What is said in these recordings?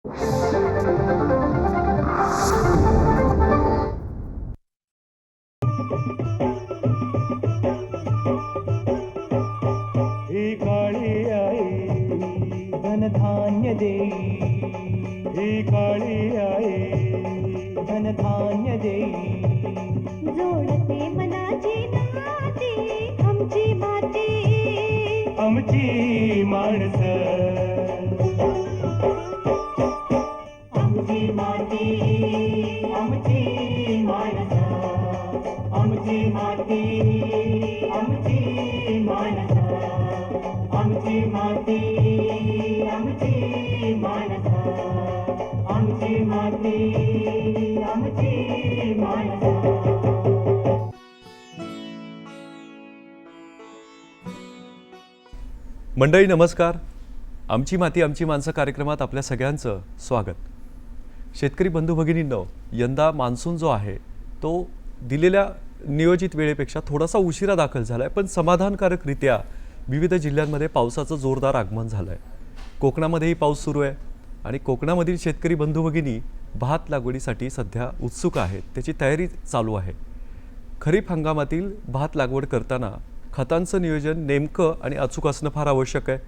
ही काळी आई धनधान्य देई, ही काळी आई धनधान्य देई. जोडते मनाची नाती आमची माती, आमची माणसं, आमची माती, आमची माणसं, आमची माती, आमची माणसं, आमची माती, आमची माणसं, आमची माती, आमची माणसं. मंडळी नमस्कार. आमची माती आमची माणसं कार्यक्रमात आपल्या सगळ्यांचं स्वागत. शेतकरी बंधू भगिनींनो, यंदा मान्सून जो आहे तो दिलेल्या नियोजित वेळेपेक्षा थोडासा उशिरा दाखल झाला आहे, पण समाधानकारकरित्या विविध जिल्ह्यांमध्ये पावसाचं जोरदार आगमन झालं आहे. कोकणामध्येही पाऊस सुरू आहे आणि कोकणामधील शेतकरी बंधू भगिनी भात लागवडीसाठी सध्या उत्सुक आहेत. त्याची तयारी चालू आहे. खरीप हंगामातील भात लागवड करताना खतांचं नियोजन नेमकं आणि अचूक असणं फार आवश्यक आहे.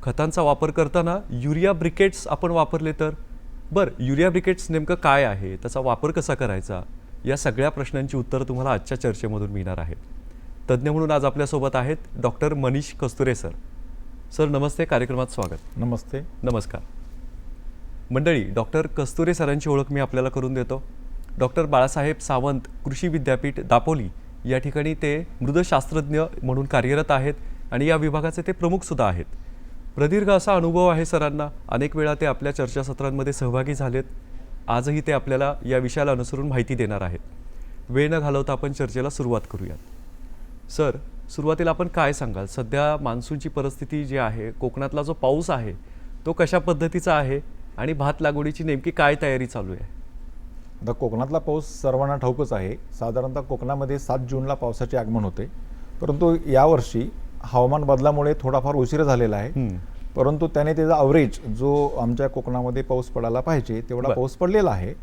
खतांचा वापर करताना युरिया ब्रिकेट्स आपण वापरले तर युरिया ब्रिकेट्स नेमकं काय आहे, त्याचा वापर कसा करायचा, या सगळ्या प्रश्नांची उत्तरं तुम्हाला आजच्या चर्चेमधून मिळणार आहेत. तज्ज्ञ म्हणून आज आपल्यासोबत आहेत doctor Manish Kasture sir. Sir नमस्ते, कार्यक्रमात स्वागत. नमस्ते. नमस्कार. मंडळी, डॉक्टर कस्तुरे सरांची ओळख मी आपल्याला करून देतो. डॉक्टर बाळासाहेब सावंत कृषी विद्यापीठ दापोली या ठिकाणी ते मृदशास्त्रज्ञ म्हणून कार्यरत आहेत आणि या विभागाचे ते प्रमुखसुद्धा आहेत. प्रदीर्घ असा अनुभव आहे सरांना. अनेक वेळा ते आपल्या चर्चासत्रांमध्ये सहभागी झालेत. आजही ते आपल्याला या विषयाला अनुसरून माहिती देणार आहेत. वेळ न घालवता आपण चर्चेला सुरुवात करूयात. सर, सुरुवातीला आपण काय सांगाल, सध्या मान्सूनची परिस्थिती जी आहे, कोकणातला जो पाऊस आहे तो कशा पद्धतीचा आहे आणि भात लागवडीची नेमकी काय तयारी चालू आहे? आता कोकणातला पाऊस सर्वांना ठाऊकच आहे. साधारणतः कोकणामध्ये 7 जूनला पावसाचे आगमन होते, परंतु यावर्षी हवामान बदलामुळे थोडाफार उशीर झालेला आहे. परंतु त्याने त्याचा अवरेज जो आमच्या कोकणामध्ये पाऊस पडायला पाहिजे तेवढा पाऊस पडलेला आहे.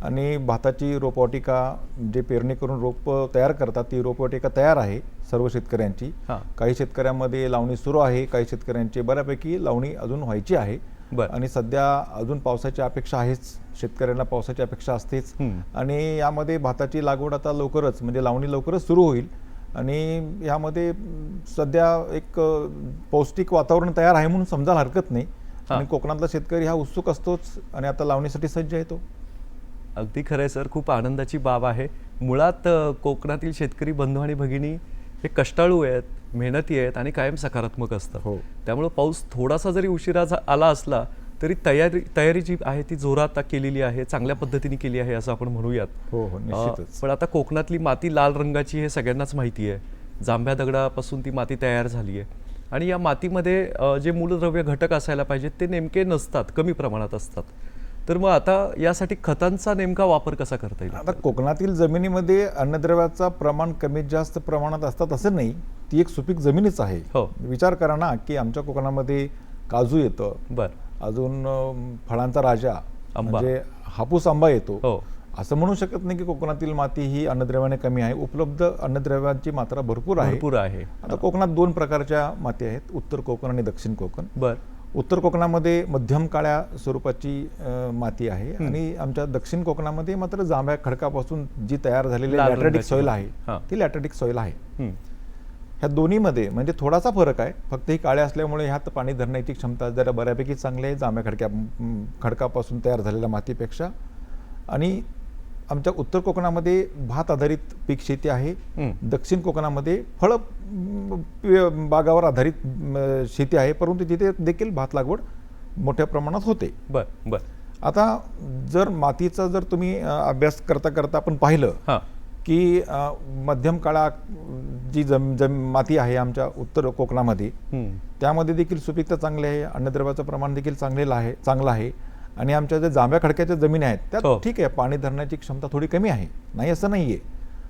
आणि भाताची रोपवाटिका जे पेरणी करून रोप तयार करतात ती रोपवाटिका तयार आहे सर्व शेतकऱ्यांची. काही शेतकऱ्यांमध्ये लावणी सुरू आहे, काही शेतकऱ्यांची बऱ्यापैकी लावणी अजून व्हायची आहे. आणि सध्या अजून पावसाची अपेक्षा आहेच, शेतकऱ्यांना पावसाची अपेक्षा असतेच. आणि यामध्ये भाताची लागवड आता लवकरच म्हणजे लावणी लवकरच सुरू होईल आणि यामध्ये सध्या एक पौष्टिक वातावरण तयार आहे म्हणून समजायला हरकत नाही. आणि कोकणातला शेतकरी हा उत्सुक असतोच आणि आता लावणीसाठी सज्ज आहे तो. अगदी खरं आहे सर, खूप आनंदाची बाब आहे. मुळात कोकणातील शेतकरी बंधू आणि भगिनी हे कष्टाळू आहेत, मेहनती आहेत आणि कायम सकारात्मक असतात. त्यामुळे पाऊस थोडासा जरी उशिरा आला असला तरी तयारी जी आहे ती जोरात केलेली आहे, चांगल्या पद्धतीने केली आहे असं आपण म्हणूयात. निश्चितच. पण आता कोकणातली माती लाल रंगाची हे सगळ्यांनाच माहिती आहे. जांभ्या दगडापासून ती माती तयार झाली आहे आणि या मातीमध्ये जे मूलद्रव्य घटक असायला पाहिजेत ते नेमके नसतात, कमी प्रमाणात असतात. तर मग आता यासाठी खतांचा नेमका वापर कसा करता येईल? आता कोकणातील जमिनीमध्ये अन्नद्रव्याचा प्रमाण कमी जास्त प्रमाणात असतात असं नाही, ती एक सुपीक जमीनच आहे. विचार करा ना की आमच्या कोकणामध्ये काजू येतं, अजून फळांचा राजा म्हणजे हापूस आंबा येतो. असं म्हणू शकत नाही की कोकणातील माती ही अन्नद्रव्याने कमी आहे. उपलब्ध अन्नद्रव्यांची मात्रा भरपूर आहे. आता कोकणात 2 प्रकारच्या माती आहेत, उत्तर कोकण आणि दक्षिण कोकण. उत्तर कोकणामध्ये मध्यम काळ्या स्वरूपाची माती आहे आणि आमच्या दक्षिण कोकणामध्ये मात्र जांभ्या खडकापासून जी तयार झालेली लॅटरेटिक सॉइल आहे ती लॅटरेटिक सॉइल आहे. ह्या दोन्हीमध्ये म्हणजे थोडासा फरक आहे, फक्त ही काळ्या असल्यामुळे ह्यात पाणी धरण्याची क्षमता जरा बऱ्यापैकी चांगली आहे जांभ्या खडकापासून तयार झालेल्या मातीपेक्षा. आणि आमच्या उत्तर कोकणामध्ये भात आधारित पीक शेती आहे, दक्षिण कोकणामध्ये फळ बागावर आधारित शेती आहे, परंतु तिथे देखील भात लागवड मोठ्या प्रमाणात होते. आता जर मातीचा जर तुम्ही अभ्यास करता करता आपण पाहिलं की मध्यम काळा जी माती आहे आमच्या उत्तर कोकणामध्ये त्यामध्ये देखील सुपीकता चांगली आहे, अन्नद्रव्याचं प्रमाण देखील चांगलं आहे. आणि आमच्या ज्या जांभ्या खडक्याच्या जमिनी आहेत त्यात ठीक आहे, पाणी धरण्याची क्षमता थोडी कमी आहे, नाही असं नाहीये,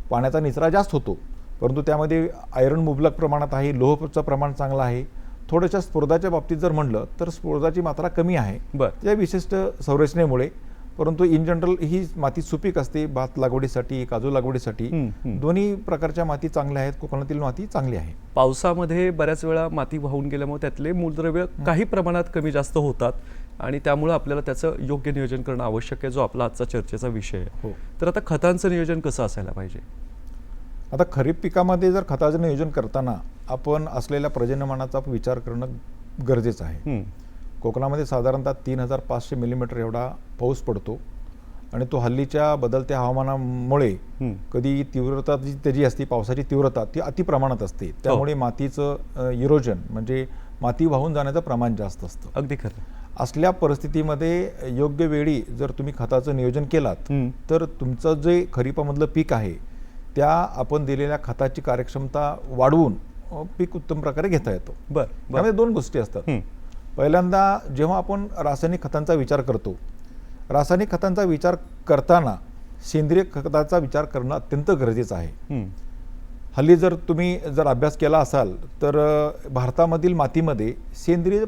पाण्याचा निचरा जास्त होतो, परंतु त्यामध्ये आयरन मुबलक प्रमाणात आहे, लोहचं प्रमाण चांगलं आहे, थोड्याशा स्फुरदाच्या बाबतीत जर म्हणलं तर स्फुरदाची मात्रा कमी आहे बरं. त्या विशिष्ट संरचनेमुळे, परंतु इन जनरल ही माती सुपीक असते भात लागवडीसाठी, काजू लागवडीसाठी. दोन्ही प्रकारच्या माती चांगल्या आहेत, कोकणातील माती चांगली आहे. पावसामध्ये बऱ्याच वेळा माती वाहून गेल्यामुळे त्यातले मूलद्रव्य काही प्रमाणात कमी जास्त होतात आणि त्यामुळे आपल्याला त्याचं योग्य नियोजन करणं आवश्यक आहे, जो आपला आजचा चर्चेचा विषय आहे. हो. तर आता खतांचं नियोजन कसं असायला पाहिजे? आता खरीप पिकामध्ये जर खताचं नियोजन करताना आपण असलेल्या प्रजनमानाचा विचार करणं गरजेचं आहे. कोकणामध्ये साधारणतः 3500 मिलीमीटर एवढा पाऊस पडतो आणि तो हल्लीच्या बदलत्या हवामानामुळे कधी तीव्रता जी त्याची असते, पावसाची तीव्रता ती अति प्रमाणात असते. त्यामुळे मातीचं इरोजन म्हणजे माती वाहून जाण्याचं प्रमाण जास्त असतं. अगदी खरं. असल्या परिस्थितीमध्ये योग्य वेळी जर तुम्ही खताचं नियोजन केलात तर तुमचं जे खरीपामधलं पीक आहे त्या आपण दिलेल्या खताची कार्यक्षमता वाढवून पीक उत्तम प्रकारे घेता येतो. त्यामध्ये दोन गोष्टी असतात. पहिल्यांदा जेव्हा आपण रासायनिक खतांचा विचार करतो, रासायनिक खतांचा विचार करताना सेंद्रिय खताचा विचार करणं अत्यंत गरजेचं आहे. हल्ली जर तुम्ही अभ्यास केला असाल तर भारतामधील मातीमध्ये सेंद्रिय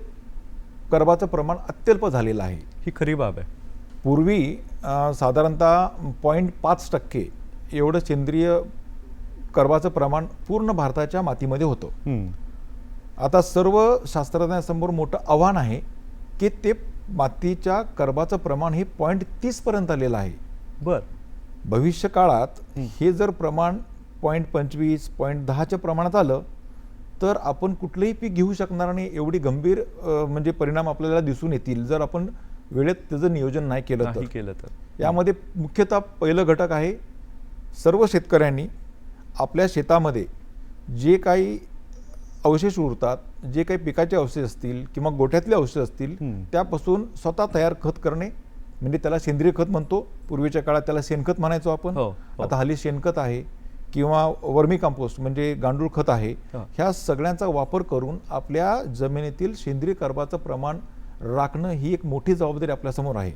कर्बाचं प्रमाण अत्यल्प झालेलं आहे. ही खरी बाब आहे. पूर्वी साधारणतः 0.5% एवढं सेंद्रिय कर्बाचं प्रमाण पूर्ण भारताच्या मातीमध्ये होतं. आता सर्व शास्त्रज्ञांसमोर मोठं आव्हान आहे की ते मातीच्या कर्बाचं प्रमाण हे 0.30 पर्यंत आलेलं आहे. भविष्य काळात हे जर प्रमाण 0.25 0.10च्या प्रमाणात आलं तर आपण कुठलंही पीक घेऊ शकणार नाही. एवढी गंभीर म्हणजे परिणाम आपल्याला दिसून येतील जर आपण वेळेत त्याचं नियोजन नाही केलं तर. यामध्ये मुख्यतः पहिलं घटक आहे, सर्व शेतकऱ्यांनी आपल्या शेतामध्ये जे काही अवशेष उरतात, जे काही पिकाचे अवशेष असतील किंवा गोठ्यातले अवशेष असतील त्यापासून स्वतः तयार खत करणे, म्हणजे त्याला सेंद्रिय खत म्हणतो. पूर्वीच्या काळात त्याला शेणखत म्हणायचो आपण. आता हल्ली शेणखत आहे किंवा वर्मी कंपोस्ट म्हणजे गांडूळ खत आहे. ह्या सगळ्यांचा वापर करून आपल्या जमिनीतील सेंद्रिय कर्बाचं प्रमाण राखणं ही एक मोठी जबाबदारी आपल्यासमोर आहे.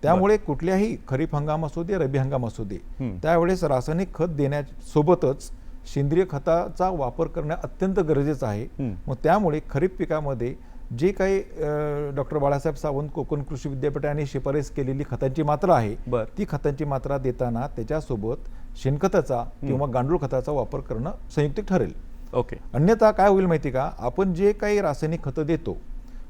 त्यामुळे कुठल्याही खरीप हंगाम असू दे, रब्बी हंगाम असू दे, त्यावेळेस रासायनिक खत देण्यासोबतच सेंद्रिय खताचा वापर करणं अत्यंत गरजेचं आहे. मग त्यामुळे खरीप पिकामध्ये जे काही डॉक्टर बाळासाहेब सावंत कोकण कृषी विद्यापीठाने शिफारस केलेली खतांची मात्रा आहे ती खतांची मात्रा देताना त्याच्यासोबत शेणखताचा किंवा गांडूळ खताचा वापर करणं संयुक्तिक ठरेल. अन्यथा काय होईल माहिती का, आपण जे काही रासायनिक खतं देतो,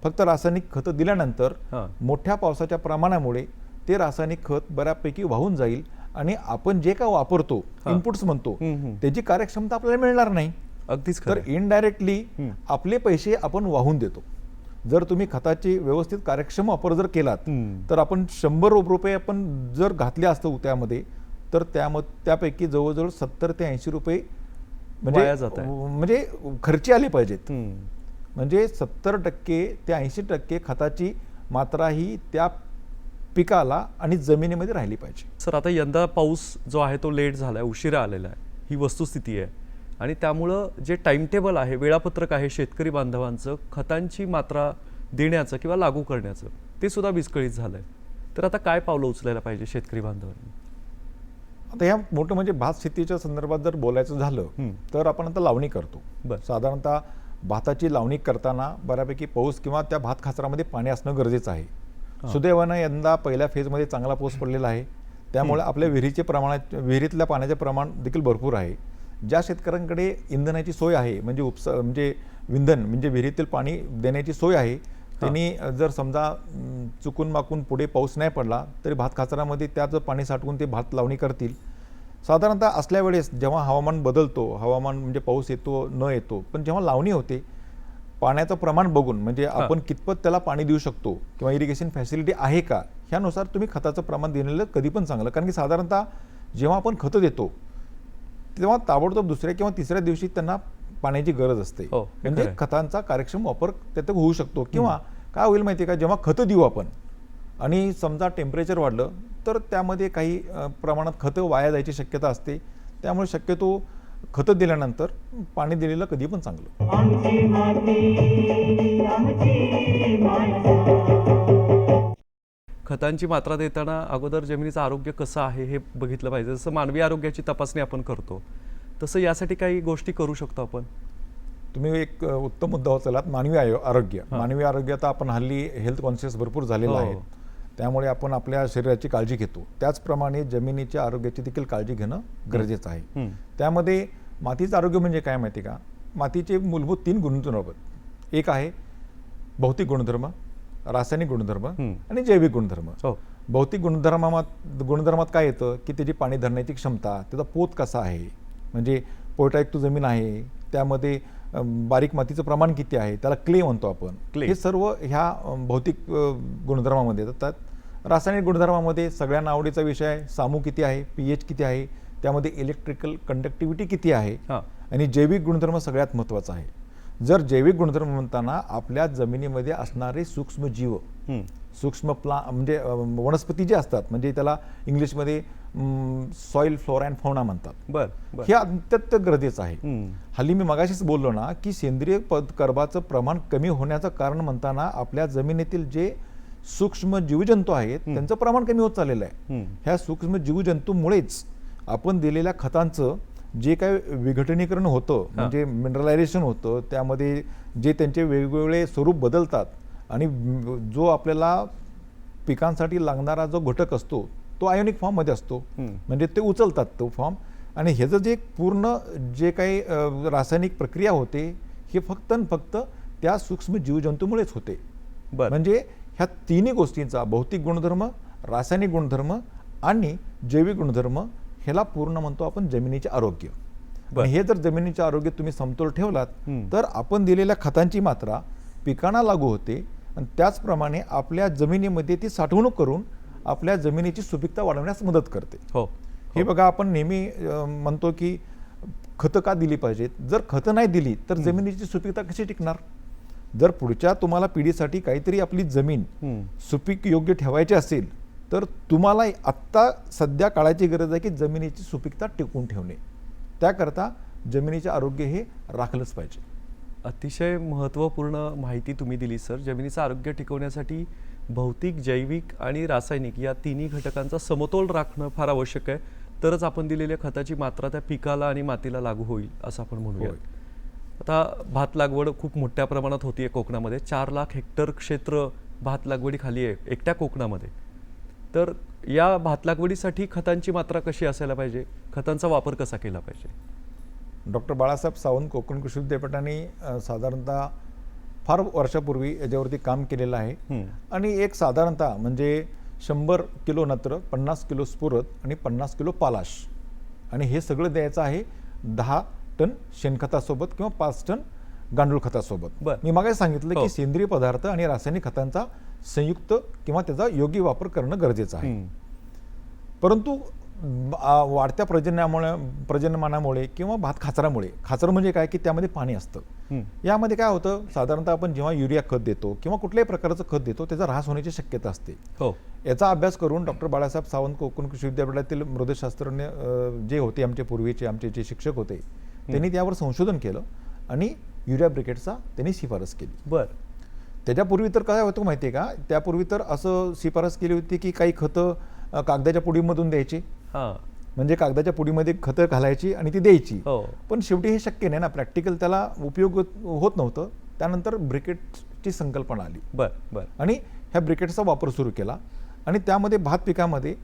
फक्त रासायनिक खतं दिल्यानंतर मोठ्या पावसाच्या प्रमाणामुळे ते रासायनिक खत बऱ्यापैकी वाहून जाईल आणि आपण जे काय वापरतो, इनपुट्स म्हणतो, त्याची कार्यक्षमता आपल्याला मिळणार नाही. अगदीच. तर इनडायरेक्टली आपले पैसे आपण वाहून देतो. जर तुम्ही खताची व्यवस्थित कार्यक्षम वापर जर केलात तर आपण 100 रुपये आपण जर घातले असतो त्यामध्ये तर त्यापैकी जवळजवळ 70 ते 80 रुपये म्हणजे खर्ची आले पाहिजेत. म्हणजे 70% ते 80% खताची मात्रा ही त्या पिकाला आणि जमिनीमध्ये राहिली पाहिजे. सर, आता यंदा पाऊस जो आहे तो लेट झालाय, उशिरा आलेला आहे, ही वस्तुस्थिती आहे आणि त्यामुळं जे टाइमटेबल आहे, वेळापत्रक आहे शेतकरी बांधवांचं खतांची मात्रा देण्याचं किंवा लागू करण्याचं, ते सुद्धा विस्कळीत झालंय. तर आता काय पावलं उचलायला पाहिजे शेतकरी बांधवांनी? आता ह्या मोठं म्हणजे भात शेतीच्या संदर्भात जर बोलायचं झालं तर आपण आता लावणी करतो. साधारणतः भाताची लावणी करताना बऱ्यापैकी पाऊस किंवा त्या भात खाचरामध्ये पाणी असणं गरजेचं आहे. सुदैवानं यंदा पहिल्या फेजमध्ये चांगला पाऊस पडलेला आहे. त्यामुळे आपल्या विहिरीतल्या पाण्याचे प्रमाण देखील भरपूर आहे. ज्या शेतकऱ्यांकडे इंधनाची सोय आहे, म्हणजे विंधन म्हणजे विहिरीतील पाणी देण्याची सोय आहे, त्यांनी जर समजा चुकून माकून पुढे पाऊस नाही पडला तरी भात खाचरामध्ये त्याचं पाणी साठवून ते भात लावणी करतील. साधारणतः असल्या वेळेस जेव्हा हवामान बदलतो, हवामान म्हणजे पाऊस येतो न येतो, पण जेव्हा लावणी होते पाण्याचं प्रमाण बघून म्हणजे आपण कितपत त्याला पाणी देऊ शकतो किंवा इरिगेशन फॅसिलिटी आहे का ह्यानुसार तुम्ही खताचं प्रमाण देणं कधी पण चांगलं. कारण की साधारणतः जेव्हा आपण खतं देतो तेव्हा ताबडतोब दुसऱ्या किंवा तिसऱ्या दिवशी त्यांना पाण्याची गरज असते. म्हणजे खतांचा कार्यक्षम वापर त्यात होऊ शकतो. किंवा काय होईल माहिती आहे का, जेव्हा खतं देऊ आपण आणि समजा टेम्परेचर वाढलं तर त्यामध्ये काही प्रमाणात खतं वाया जायची शक्यता असते. त्यामुळे शक्यतो खतं दिल्यानंतर पाणी दिलेलं कधी पण चांगलं. आमची माती आमची माणसं. खतांची मात्रा देताना अगोदर जमिनीचं आरोग्य कसं आहे हे बघितलं पाहिजे. जसं मानवी आरोग्याची तपासणी आपण करतो तसं यासाठी काही गोष्टी करू शकतो आपण. तुम्ही एक उत्तम मुद्दा उचललात, मानवी आरोग्य. मानवी आरोग्य आता आपण हल्ली हेल्थ कॉन्शियस भरपूर झालेलं आहे, त्यामुळे आपण आपल्या शरीराची काळजी घेतो. त्याचप्रमाणे जमिनीच्या आरोग्याची देखील काळजी घेणं गरजेचं आहे. त्यामध्ये मातीचं आरोग्य म्हणजे काय माहिती का, मातीचे मूलभूत 3 गुणधर्म. एक आहे भौतिक गुणधर्म, रासायनिक गुणधर्म आणि जैविक गुणधर्म. भौतिक गुणधर्मात काय येतं की त्याची पाणी धरण्याची क्षमता, त्याचा पोत कसा आहे, म्हणजे पोयटायुक्त जमीन आहे, त्यामध्ये बारीक मातीचं प्रमाण किती आहे, त्याला क्ले म्हणतो आपण. हे सर्व ह्या भौतिक गुणधर्मामध्ये येतात. रासायनिक गुणधर्मामध्ये सगळ्यांना आवडीचा विषय आहे, सामू किती आहे, pH किती आहे, त्यामध्ये इलेक्ट्रिकल कंडक्टिव्हिटी किती आहे. आणि जैविक गुणधर्म सगळ्यात महत्त्वाचा आहे. जर जैविक गुणधर्म म्हणताना आपल्या जमिनीमध्ये असणारे सूक्ष्मजीव, सूक्ष्म म्हणजे वनस्पती जे असतात, म्हणजे त्याला इंग्लिशमध्ये सॉइल फ्लोरा अँड फौना म्हणतात. हे अत्यंत गरजेचं आहे. हल्ली मी मगाशीच बोललो ना की सेंद्रिय कर्बाचं प्रमाण कमी होण्याचं कारण म्हणताना आपल्या जमिनीतील जे सूक्ष्म जीवजंतू आहेत त्यांचं प्रमाण कमी होत चाललेलं आहे. ह्या सूक्ष्म जीवजंतूमुळेच आपण दिलेल्या खतांचं जे काय विघटनीकरण होतं, म्हणजे मिनरलायझेशन होतं, त्यामध्ये जे त्यांचे वेगवेगळे स्वरूप बदलतात आणि जो आपल्याला पिकांसाठी लागणारा जो घटक असतो तो आयोनिक फॉर्ममध्ये असतो, म्हणजे ते उचलतात तो फॉर्म. आणि ह्याचं जे पूर्ण जे काही रासायनिक प्रक्रिया होते हे फक्त त्या सूक्ष्म जीवजंतूमुळेच होते. म्हणजे ह्या तिन्ही गोष्टींचा भौतिक गुणधर्म, रासायनिक गुणधर्म आणि जैविक गुणधर्म ह्याला पूर्ण म्हणतो आपण जमिनीचे आरोग्य. आणि हे जर जमिनीचे आरोग्य तुम्ही समतोल ठेवलात तर आपण दिलेल्या खतांची मात्रा पिकांना लागू होते आणि त्याचप्रमाणे आपल्या जमिनीमध्ये ती साठवणूक करून आपल्या जमिनीची सुपीकता वाढवण्यास मदत करते. हे बघा, आपण नेहमी म्हणतो की खतं का दिली पाहिजेत. जर खतं नाही दिली तर जमिनीची सुपीकता कशी टिकणार. जर पुढच्या तुम्हाला पिढीसाठी काहीतरी आपली जमीन सुपीक योग्य ठेवायची असेल तर तुम्हाला आत्ता सध्या काळाची गरज आहे की जमिनीची सुपीकता टिकवून ठेवणे. त्याकरता जमिनीचे आरोग्य हे राखलंच पाहिजे. अतिशय महत्त्वपूर्ण माहिती तुम्ही दिली सर. जमिनीचं आरोग्य टिकवण्यासाठी भौतिक, जैविक आणि रासायनिक या तिन्ही घटकांचा समतोल राखणं फार आवश्यक आहे, तरच आपण दिलेल्या खताची मात्रा त्या पिकाला आणि मातीला लागू होईल असं आपण म्हणूया. आता भात लागवड खूप मोठ्या प्रमाणात होतीये कोकणामध्ये. 4 लाख हेक्टर क्षेत्र भात लागवडीखाली आहे एकट्या कोकणामध्ये. तर या भात लागवडीसाठी खतांची मात्रा कशी असायला पाहिजे, खतांचा वापर कसा केला पाहिजे. डॉक्टर बाळासाहेब सावंत कोकण कृषी विद्यापीठाने साधारणतः फार वर्षापूर्वी याच्यावरती काम केलेलं आहे. आणि एक साधारणतः म्हणजे 100 किलो नत्र, 50 किलो स्फुरद आणि 50 किलो पालाश, आणि हे सगळं द्यायचं आहे 10 टन शेणखतासोबत किंवा 5 टन गांडूळ खतासोबत. मी मागे सांगितलं की सेंद्रिय पदार्थ आणि रासायनिक खतांचा संयुक्त किंवा त्याचा योग्य वापर करणं गरजेचं आहे. परंतु वाढत्या प्रजनमानामुळे किंवा भात खाचरामुळे, खाचर म्हणजे काय की त्यामध्ये पाणी असतं, यामध्ये काय होतं, साधारणतः आपण जेव्हा युरिया खत देतो किंवा कुठल्याही प्रकारचं खत देतो त्याचा ऱ्हास होण्याची शक्यता असते. याचा अभ्यास करून डॉक्टर बाळासाहेब सावंत कोकण कृषी विद्यापीठातील मृदशास्त्रज्ञ जे होते आमचे पूर्वीचे आमचे जे शिक्षक होते त्यांनी त्यावर संशोधन केलं आणि युरिया ब्रिकेटचा त्यांनी शिफारस केली. त्याच्यापूर्वी तर काय होतं माहिती आहे का, त्यापूर्वी तर असं शिफारस केली होती की काही खतं कागदाच्या पुडीमधून द्यायची, म्हणजे कागदाच्या पुडीमध्ये खतं घालायची आणि ती द्यायची. पण शेवटी हे शक्य नाही ना, प्रॅक्टिकल त्याला उपयोग होत नव्हतं. त्यानंतर ब्रिकेटची संकल्पना आली आणि ह्या ब्रिकेटचा वापर सुरू केला. आणि त्यामध्ये भात पिकामध्ये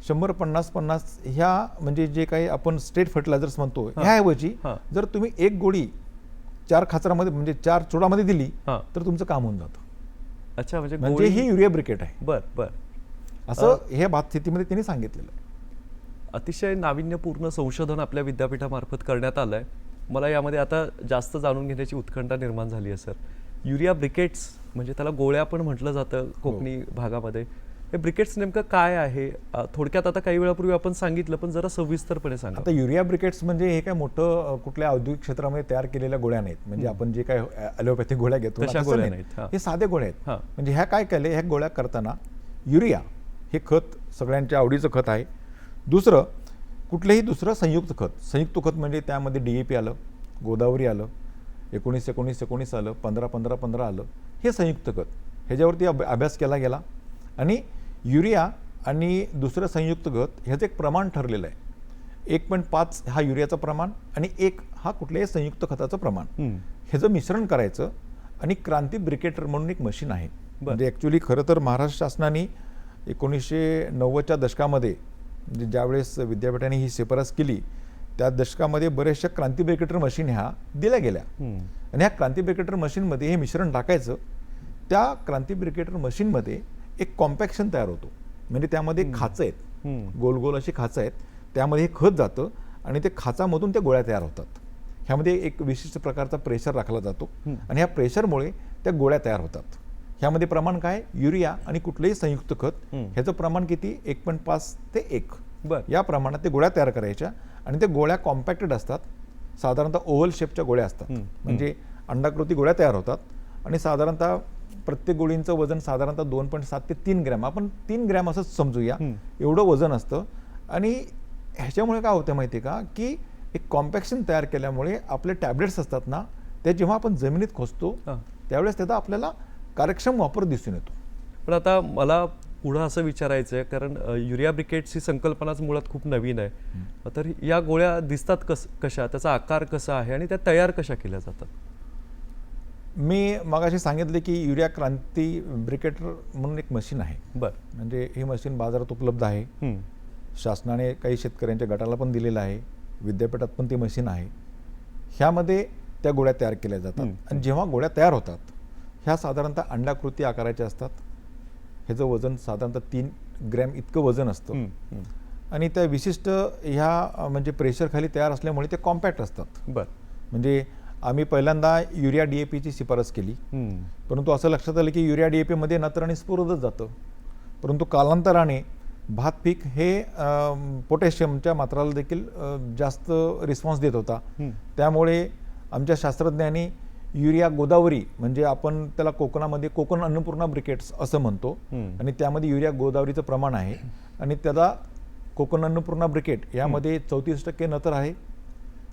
100-50-50 ह्या म्हणजे जे काही आपण स्टेट फर्टिलायझर्स म्हणतो ह्याऐवजी जर तुम्ही एक गोळी 4 खाचरामध्ये म्हणजे 4 चुडामध्ये दिली तर तुमचं काम होऊन जातं. अच्छा, म्हणजे ही युरिया ब्रिकेट आहे. बर असं हे भात शेतीमध्ये त्यांनी सांगितलेलं आहे. अतिशय नाविन्यपूर्ण संशोधन आपल्या विद्यापीठामार्फत करण्यात आलं आहे. मला यामध्ये आता जास्त जाणून घेण्याची उत्कंठा निर्माण झाली आहे सर. युरिया ब्रिकेट्स म्हणजे त्याला गोळ्या पण म्हटलं जातं कोकणी भागामध्ये. हे ब्रिकेट्स नेमकं काय आहे थोडक्यात आता काही वेळापूर्वी आपण सांगितलं, पण जरा सविस्तरपणे सांगा. आता युरिया ब्रिकेट्स म्हणजे हे काय मोठं कुठल्या औद्योगिक क्षेत्रामध्ये तयार केलेल्या गोळ्या नाहीत. म्हणजे आपण जे काय ॲलोपॅथिक गोळ्या घेतो गोळ्या नाहीत, हे साधे गोळ्या आहेत. म्हणजे ह्या काय केले, ह्या गोळ्या करताना युरिया हे खत सगळ्यांच्या आवडीचं खत आहे. दुसरं कुठलंही दुसरं संयुक्त खत म्हणजे त्यामध्ये DAP आलं, गोदावरी आलं, 19-19-19 आलं, 15-15-15 आलं, हे संयुक्त खत. ह्याच्यावरती अभ्यास केला गेला आणि युरिया आणि दुसरं संयुक्त खत ह्याचं एक प्रमाण ठरलेलं आहे. 1.5 हा युरियाचं प्रमाण आणि 1 हा कुठल्याही संयुक्त खताचं प्रमाण. ह्याचं मिश्रण करायचं आणि क्रांती ब्रिकेटर म्हणून एक मशीन आहे. म्हणजे ॲक्च्युली खरं तर महाराष्ट्र शासनाने 1990च्या दशकामध्ये म्हणजे ज्यावेळेस विद्यापीठाने ही शिफारस केली त्या दशकामध्ये बऱ्याचशा क्रांती ब्रिकेटर मशीन ह्या दिल्या गेल्या. आणि ह्या क्रांती ब्रिकेटर मशीनमध्ये हे मिश्रण टाकायचं. त्या क्रांती ब्रिकेटर मशीनमध्ये एक कॉम्पॅक्शन तयार होतो. म्हणजे त्यामध्ये खाचं आहेत, गोल गोल अशी खाचं आहेत, त्यामध्ये हे खत जातं आणि ते खाचामधून त्या गोळ्या तयार होतात. ह्यामध्ये एक विशिष्ट प्रकारचा प्रेशर राखला जातो आणि ह्या प्रेशरमुळे त्या गोळ्या तयार होतात. ह्यामध्ये प्रमाण काय, युरिया आणि कुठलंही संयुक्त खत ह्याचं प्रमाण किती, 1.5 ते 1 या प्रमाणात ते गोळ्या तयार करायच्या. आणि त्या गोळ्या कॉम्पॅक्टेड असतात, साधारणतः ओव्हल शेपच्या गोळ्या असतात. म्हणजे अंडाकृती गोळ्या तयार होतात आणि साधारणतः प्रत्येक गोळींचं वजन साधारणतः 2.7 ते 3 ग्रॅम, आपण 3 ग्रॅम असंच समजूया, एवढं वजन असतं. आणि ह्याच्यामुळे काय होतं माहिती आहे का, की एक कॉम्पॅक्शन तयार केल्यामुळे आपले टॅबलेट्स असतात ना, ते जेव्हा आपण जमिनीत खोसतो त्यावेळेस त्याचा आपल्याला कार्यक्षम वापर दिसून येतो. पण आता मला पुढं असं विचारायचं आहे, कारण युरिया ब्रिकेट्स ही संकल्पनाच मुळात खूप नवीन आहे. तर या गोळ्या दिसतात कशा, त्याचा आकार कसा आहे आणि त्या तयार कशा केल्या जातात? मी मगाशी सांगितले की युरिया क्रांती ब्रिकेटर म्हणून एक मशीन आहे. म्हणजे ही मशीन बाजारात उपलब्ध आहे. शासनाने काही शेतकऱ्यांच्या गटाला पण दिलेलं आहे, विद्यापीठात पण ती मशीन आहे. ह्यामध्ये त्या गोळ्या तयार केल्या जातात. आणि जेव्हा गोळ्या तयार होतात ह्या साधारणतः अंडाकृती आकाराच्या असतात. ह्याचं वजन साधारणतः 3 ग्रॅम इतकं वजन असतं. आणि त्या विशिष्ट ह्या म्हणजे प्रेशर खाली तयार असल्यामुळे ते कॉम्पॅक्ट असतात. म्हणजे आम्ही पहिल्यांदा युरिया DAPची शिफारस केली, परंतु असं लक्षात आलं की युरिया DAPमध्ये नत्र आणि स्फुरदच जातं. परंतु कालांतराने भात पीक हे पोटॅशियमच्या मात्राला देखील जास्त रिस्पॉन्स देत होता. त्यामुळे आमच्या शास्त्रज्ञांनी युरिया गोदावरी, म्हणजे आपण त्याला कोकणामध्ये कोकण अन्नपूर्णा ब्रिकेट्स असं म्हणतो, आणि त्यामध्ये युरिया गोदावरीचं प्रमाण आहे. आणि त्याला कोकण अन्नपूर्णा ब्रिकेट यामध्ये 34% नत्र आहे,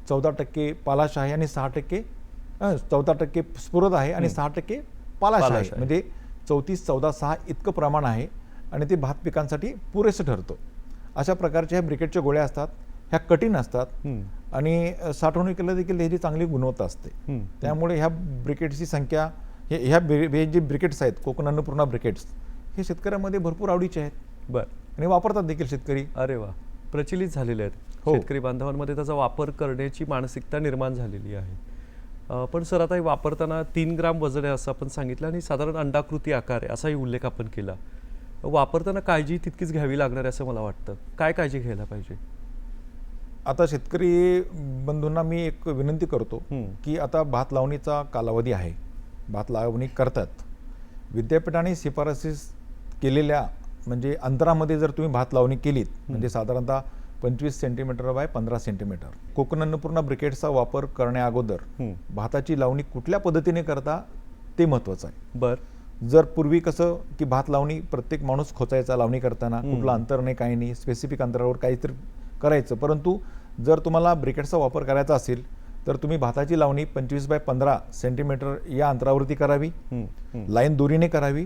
14% पालाश आहे आणि 14% स्फुरद आहे आणि 6% पालाश आहे. म्हणजे 34, 14, 6 इतकं प्रमाण आहे आणि ते भात पिकांसाठी पुरेसं ठरतं. अशा प्रकारच्या ह्या ब्रिकेटच्या गोळ्या असतात. ह्या कठीण असतात आणि साठवणुकीला देखील ह्याची चांगली गुणवत्ता असते. त्यामुळे ह्या ब्रिकेट्सची संख्या, ह्या जे ब्रिकेट्स आहेत कोकण अन्नपूर्णा ब्रिकेट्स, हे शेतकऱ्यांमध्ये भरपूर आवडीचे आहेत. आणि वापरतात देखील शेतकरी. अरे वा, प्रचलित झालेले आहेत. शेतकरी बांधवांमध्ये त्याचा वापर करण्याची मानसिकता निर्माण झालेली आहे. पण सर, आता हे वापरताना 3 ग्राम वजन आहे असं आपण सांगितलं आणि साधारण अंडाकृती आकार आहे असाही उल्लेख आपण केला. वापरताना काळजी तितकीच घ्यावी लागणार आहे असं मला वाटतं. काय काळजी घ्यायला पाहिजे? आता शेतकरी बंधूंना मी एक विनंती करतो की आता भात लावणीचा कालावधी आहे, भात लावणी करतात. विद्यापीठाने शिफारसीस केलेल्या म्हणजे अंतरामध्ये जर तुम्ही भात लावणी केलीत, म्हणजे साधारणतः 25 centimetre by 15 centimetre, Konkan Annapurna ब्रिकेटचा वापर करण्या अगोदर भाताची लावणी कुठल्या पद्धतीने करता ते महत्त्वाचं आहे. जर पूर्वी कसं की भात लावणी प्रत्येक माणूस खोचायचा लावणी करताना, कुठलं अंतर नाही, काही नाही, स्पेसिफिक अंतरावर काहीतरी करायचं. परंतु जर तुम्हाला ब्रिकेटचा वापर करायचा असेल तर तुम्ही भाताची लावणी 25 बाय 15 सेंटीमीटर या अंतरावरती करावी, लाईन दोरीने करावी,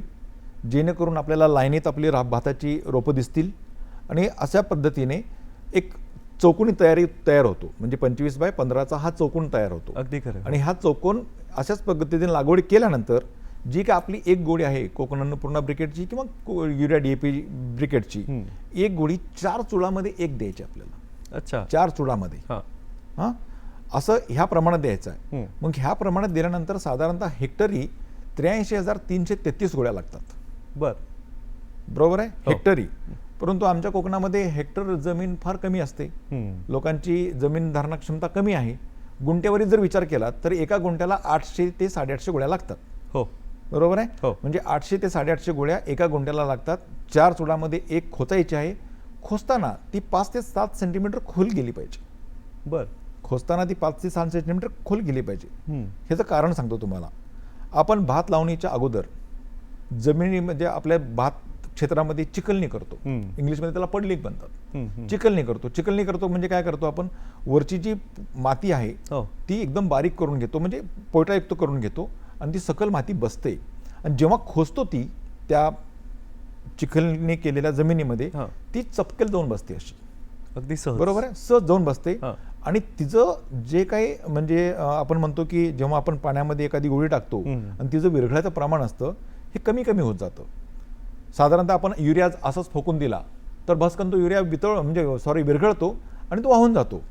जेणेकरून आपल्याला लाईनीत आपली भाताची रोपं दिसतील. आणि अशा पद्धतीने एक चौकोनी तयार होतो. म्हणजे 25 बाय 15चा हा चौकोन तयार होतो. अगदी खरं. आणि हा चौकोन अशाच पद्धतीने लागवड केल्यानंतर जी काय आपली एक गोळी आहे कोकण अन्नपूर्णा ब्रिकेटची किंवा युरिया DAP ब्रिकेटची, एक गोळी 4 चुडामध्ये एक द्यायची आपल्याला. अच्छा, 4 चुडामध्ये असं ह्या प्रमाणात द्यायचं आहे. मग ह्या प्रमाणात दिल्यानंतर साधारणतः हेक्टरी 83,333 गोळ्या लागतात. बरोबर आहे, हेक्टरी. परंतु आमच्या कोकणामध्ये हेक्टर जमीन फार कमी असते, लोकांची जमीन धारणा क्षमता कमी आहे. गुंठ्यावरी जर विचार केला तर एका गुंठ्याला 800 ते 850 गोळ्या लागतात. बरोबर आहे. म्हणजे 800 ते 850 गोळ्या एका गुंठ्याला लागतात. 4 चुडामध्ये एक खोचायची आहे. खोसताना ती 5 ते 7 सेंटीमीटर खोल गेली पाहिजे. खोसताना ती 5 ते 7 सेंटीमीटर खोल गेली पाहिजे. ह्याचं कारण सांगतो तुम्हाला. आपण भात लावणीच्या अगोदर जमिनीमध्ये आपल्या भात क्षेत्रामध्ये चिकलणी करतो, इंग्लिशमध्ये त्याला पडलिंग म्हणतात. चिकलणी करतो म्हणजे काय करतो आपण, वरची जी माती आहे ती एकदम बारीक करून घेतो, म्हणजे पोयटायुक्त करून घेतो आणि ती सकल माती बसते. आणि जेव्हा खोसतो ती त्या चिखलने केलेल्या जमिनीमध्ये ती चपकेल जाऊन बसते अशी, अगदी सहज. बरोबर आहे, सहज जाऊन बसते. आणि तिचं जे काही म्हणजे आपण म्हणतो की जेव्हा आपण पाण्यामध्ये एखादी गोळी टाकतो आणि तिचं विरघळायचं प्रमाण असतं हे कमी कमी होत जातं. साधारणतः आपण युरिया असंच फोकून दिला तर भस्कन तो युरिया विरघळतो आणि तो वाहून जातो.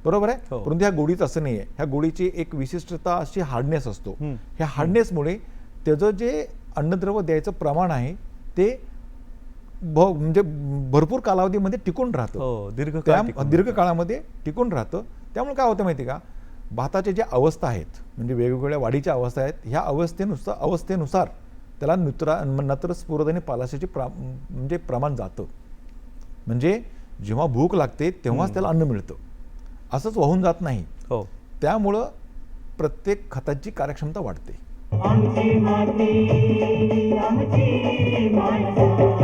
बरोबर आहे. परंतु ह्या गोळीत असं नाही आहे. ह्या गोळीची एक विशिष्टता अशी हार्डनेस असतो. ह्या हार्डनेसमुळे त्याचं जे अन्नद्रव्य द्यायचं प्रमाण आहे ते म्हणजे भरपूर कालावधीमध्ये टिकून राहतं. दीर्घ काळामध्ये टिकून राहतं. त्यामुळे काय होतं माहिती का, भाताच्या ज्या अवस्था आहेत म्हणजे वेगवेगळ्या वाढीच्या अवस्था आहेत, ह्या अवस्थेनुसार त्याला नत्र स्फुरद आणि पालाशाचे म्हणजे प्रमाण जातं. म्हणजे जेव्हा भूक लागते तेव्हाच त्याला अन्न मिळतं, असंच वाहून जात नाही. त्यामुळं प्रत्येक खताची कार्यक्षमता वाढते. आमची माती आमची माणसं.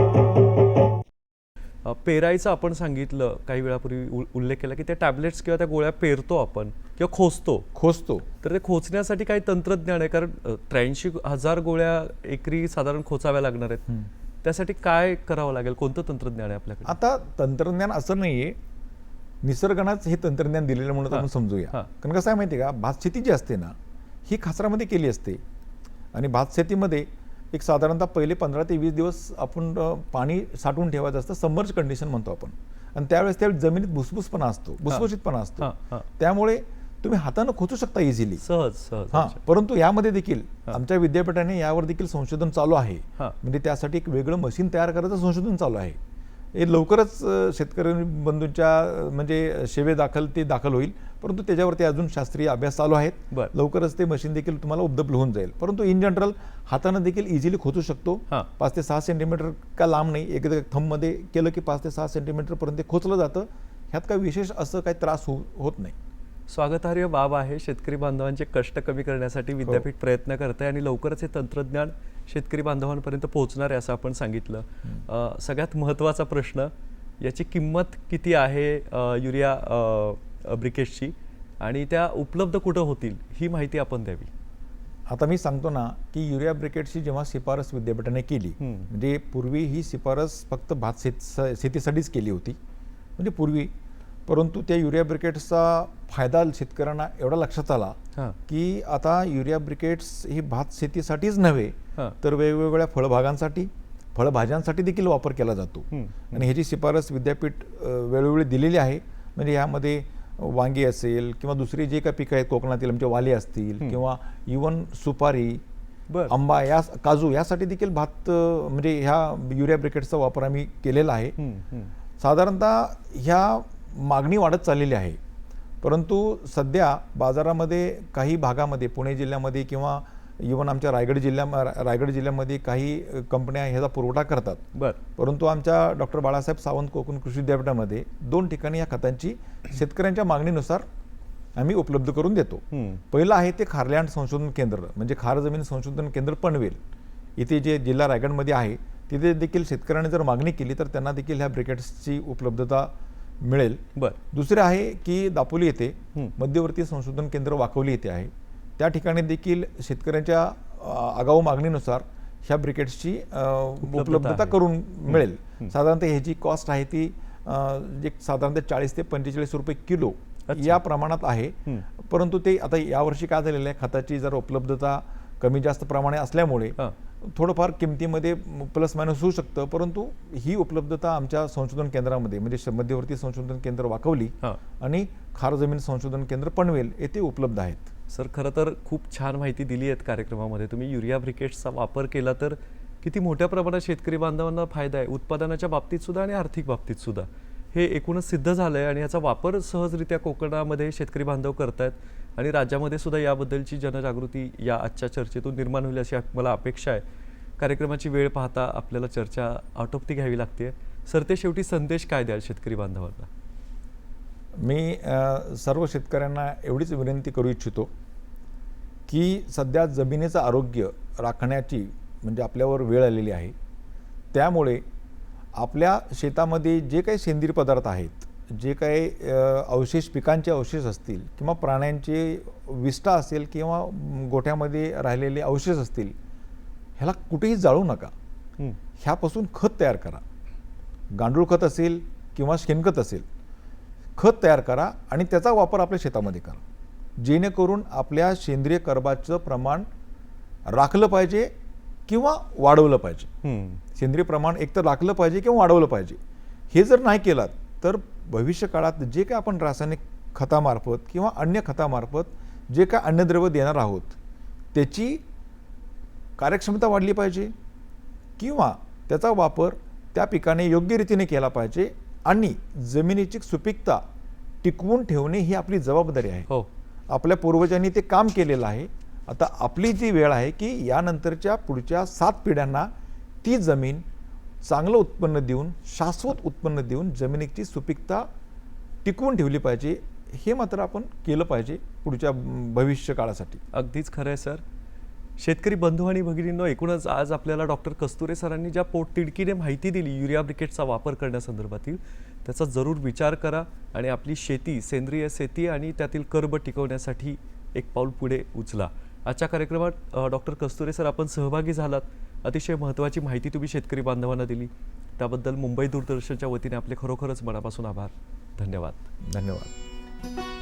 पेरायचं आपण सांगितलं काही वेळापूर्वी उल्लेख केला की त्या टॅबलेट्स किंवा त्या गोळ्या पेरतो आपण किंवा खोचतो. तर ते खोचण्यासाठी काही तंत्रज्ञान आहे? कारण 83,000 गोळ्या एकरी साधारण खोचाव्या लागणार आहेत. त्यासाठी काय करावं लागेल? कोणतं तंत्रज्ञान आहे आपल्याकडे? आता तंत्रज्ञान असं नाहीये, निसर्गानंच हे तंत्रज्ञान दिलेलं म्हणून आपण समजूया. कारण कसं आहे माहिती आहे का, भात शेती जी असते ना ही खाचरामध्ये केली असते आणि भात शेतीमध्ये एक साधारणतः पहिले 15 ते 20 दिवस आपण पाणी साठवून ठेवायचं असतं, सबमर्ज कंडिशन म्हणतो आपण. आणि त्यावेळेस त्या जमिनीत भुसभुशीतपणा असतो. त्यामुळे तुम्ही हातानं खोचू शकता इझिली, सहज. परंतु यामध्ये देखील आमच्या विद्यापीठाने यावर देखील संशोधन चालू आहे. म्हणजे त्यासाठी एक वेगळं मशीन तयार करायचं संशोधन चालू आहे. हे लवकरच शेतकरी बंधूंच्या म्हणजे सेवेदाखल ते दाखल होईल, परंतु त्याच्यावरती अजून शास्त्रीय अभ्यास चालू आहेत. लवकरच ते मशीन देखील तुम्हाला उपलब्ध होऊन जाईल. परंतु इन जनरल हातानं देखील इझिली खोचू शकतो. 5 ते 6 सेंटीमीटर का लांब नाही, एकदा थंबमध्ये केलं की 5 ते 6 सेंटीमीटर पर्यंत खोचलं जातं. ह्यात काही विशेष असं काही त्रास होत नाही. स्वागतार्ह बाब आहे. शेतकरी बांधवांचे कष्ट कमी करण्यासाठी विद्यापीठ प्रयत्न करते आणि लवकरच हे तंत्रज्ञान शेतकरी बांधवांपर्यंत पोहोचणार आहे असं आपण सांगितलं. सगळ्यात महत्त्वाचा प्रश्न, याची किंमत किती आहे युरिया ब्रिकेट्सची आणि त्या उपलब्ध कुठं होतील ही माहिती आपण द्यावी. आता मी सांगतो ना की युरिया ब्रिकेट्सची जेव्हा शिफारस विद्यापीठाने केली, म्हणजे पूर्वी ही शिफारस फक्त भात शेतीसाठीच केली होती म्हणजे पूर्वी. परंतु त्या युरिया ब्रिकेट्सचा फायदा शेतकऱ्यांना एवढा लक्षात आला की आता युरिया ब्रिकेट्स ही भात शेतीसाठीच नव्हे तर वेगवेगळ्या फळभाज्यांसाठी देखील वापर केला जातो. आणि ह्याची शिफारस विद्यापीठ वेळोवेळी दिलेली आहे. म्हणजे यामध्ये वांगी असेल किंवा दुसरी जे काही पिकं आहेत कोकणातील म्हणजे वाले असतील किंवा इवन सुपारी, आंबा, काजू यासाठी देखील भात म्हणजे ह्या युरिया ब्रिकेट्सचा वापर आम्ही केलेला आहे. साधारणतः ह्या मागणी वाढत चाललेली आहे. परंतु सध्या बाजारामध्ये काही भागामध्ये पुणे जिल्ह्यामध्ये किंवा इव्हन आमच्या रायगड जिल्ह्यामध्ये काही कंपन्या ह्याचा पुरवठा करतात. परंतु आमच्या डॉक्टर बाळासाहेब सावंत कोकण कृषी विद्यापीठामध्ये 2 ठिकाणी या खतांची शेतकऱ्यांच्या मागणीनुसार आम्ही उपलब्ध करून देतो. पहिलं आहे ते खारलँड संशोधन केंद्र म्हणजे खार जमीन संशोधन केंद्र पनवेल इथे जे जिल्हा रायगडमध्ये आहे, तिथे देखील शेतकऱ्यांनी जर मागणी केली तर त्यांना देखील ह्या ब्रिकेट्सची उपलब्धता मिळेल. दुसरे आहे की दापोली येथे मध्यवर्ती संशोधन केंद्र वाकवली येथे आहे. त्या ठिकाणी देखील शेतकऱ्यांच्या आगाऊ मागणीनुसार ह्या ब्रिकेट्सची उपलब्धता करून मिळेल. साधारणतः ह्याची कॉस्ट आहे ती साधारणतः 40 ते 45 रुपये किलो या प्रमाणात आहे. परंतु ते आता यावर्षी काय झालेलं आहे, खताची जर उपलब्धता कमी जास्त प्रमाणे असल्यामुळे थोडंफार किमतीमध्ये प्लस मायनस होऊ शकतं. परंतु ही उपलब्धता आमच्या संशोधन केंद्रामध्ये म्हणजे मध्यवर्ती संशोधन केंद्र वाकवली आणि खार जमीन संशोधन केंद्र पनवेल येथे उपलब्ध आहेत. सर, खरं तर खूप छान माहिती दिली आहेत कार्यक्रमामध्ये. तुम्ही युरिया ब्रिकेट्सचा वापर केला तर किती मोठ्या प्रमाणात शेतकरी बांधवांना फायदा आहे, उत्पादनाच्या बाबतीत सुद्धा आणि आर्थिक बाबतीत सुद्धा. हे एकूणच सिद्ध झालं आहे आणि याचा वापर सहजरित्या कोकणामध्ये शेतकरी बांधव करतायत आणि राज्यामध्ये सुद्धा याबद्दलची जनजागृती या आजच्या चर्चेतून निर्माण होईल अशी मला अपेक्षा आहे. कार्यक्रमाची वेळ पाहता आपल्याला चर्चा आटोपती घ्यावी लागते. सर, ते शेवटी संदेश काय द्याल शेतकरी बांधवांना? मी सर्व शेतकऱ्यांना एवढीच विनंती करू इच्छितो की सध्या जमिनीचं आरोग्य राखण्याची म्हणजे आपल्यावर वेळ आलेली आहे. त्यामुळे आपल्या शेतामध्ये जे काही सेंद्रिय पदार्थ आहेत, जे काही अवशेष पिकांचे अवशेष असतील किंवा प्राण्यांचे विष्ठा असेल किंवा गोठ्यामध्ये राहिलेले अवशेष असतील, ह्याला कुठेही जाळू नका. ह्यापासून खत तयार करा. गांडूळ खत असेल किंवा शेणखत असेल. खत तयार करा आणि त्याचा वापर आपल्या शेतामध्ये करा, जेणेकरून आपल्या सेंद्रिय कर्बाचं प्रमाण राखलं पाहिजे किंवा वाढवलं पाहिजे. सेंद्रिय प्रमाण एकतर राखलं पाहिजे किंवा वाढवलं पाहिजे. हे जर नाही केलं तर भविष्य काळात जे काय आपण रासायनिक खतामार्फत किंवा अन्य खतामार्फत जे काय अन्नद्रव्य देणार आहोत त्याची कार्यक्षमता वाढली पाहिजे किंवा त्याचा वापर त्या पिकाने योग्य रीतीने केला पाहिजे आणि जमिनीची सुपीकता टिकवून ठेवणे ही आपली जबाबदारी आहे. हो, आपल्या पूर्वजांनी ते काम केलेलं आहे. आता आपली जी वेळ आहे की यानंतरच्या पुढच्या 7 पिढ्यांना ती जमीन चांगलं उत्पन्न देऊन, शाश्वत उत्पन्न देऊन जमिनीची सुपीकता टिकवून ठेवली पाहिजे. हे मात्र आपण केलं पाहिजे पुढच्या भविष्य काळासाठी. अगदीच खरं आहे सर. शेतकरी बंधू आणि भगिनींनो, एकूणच आज आपल्याला डॉक्टर कस्तुरे सरांनी ज्या पोटतिडकीने माहिती दिली युरिया ब्रिकेटचा वापर करण्यासंदर्भातील, त्याचा जरूर विचार करा आणि आपली शेती, सेंद्रिय शेती आणि त्यातील कर्ब टिकवण्यासाठी एक पाऊल पुढे उचला. आजच्या कार्यक्रमात डॉक्टर कस्तुरे सर आपण सहभागी झालात. अतिशय महत्त्वाची माहिती तुम्ही शेतकरी बांधवांना दिली, त्याबद्दल मुंबई दूरदर्शनच्या वतीने आपले खरोखरच मनापासून आभार. धन्यवाद. धन्यवाद.